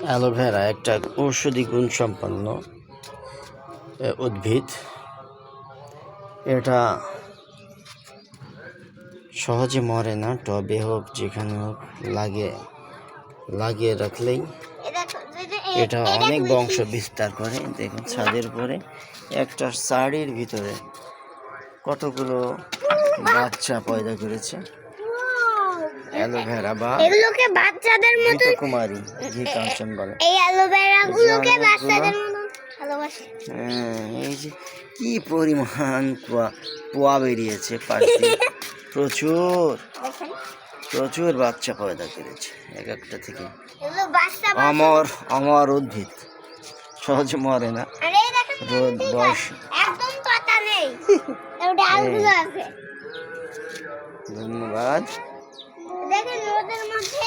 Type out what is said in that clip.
Aloe vera একটা ঔষধি গুণ সম্পন্ন উদ্ভিদ। এটা সহজে মরে না, টবে হোক যেখানে হোক লাগিয়ে রাখলেই এটা অনেক বংশ বিস্তার করে। দেখুন ছাদের উপরে একটা শাড়ির ভিতরে কতগুলো বাচ্চা পয়দা করেছে। অ্যালোভেরা বা এগুলোকে বাচ্চাদের মতো কুমারী ঘি কাঞ্চন বলে। এই অ্যালোভেরা গুলোকে বাচ্চাদের মতো ভালোবাসে। এই যে কি পরিমাণ পোয়া বেরিয়েছে পাশে, প্রচুর বাচ্চা পয়দা করেছে এক একটা থেকে। অমর উদ্ভিদ, সহজে মরে না। রোদ বয়স একদম পাতা নেই, ডালগুলো আছে। ধন্যবাদ। দেখেন রোদের মধ্যে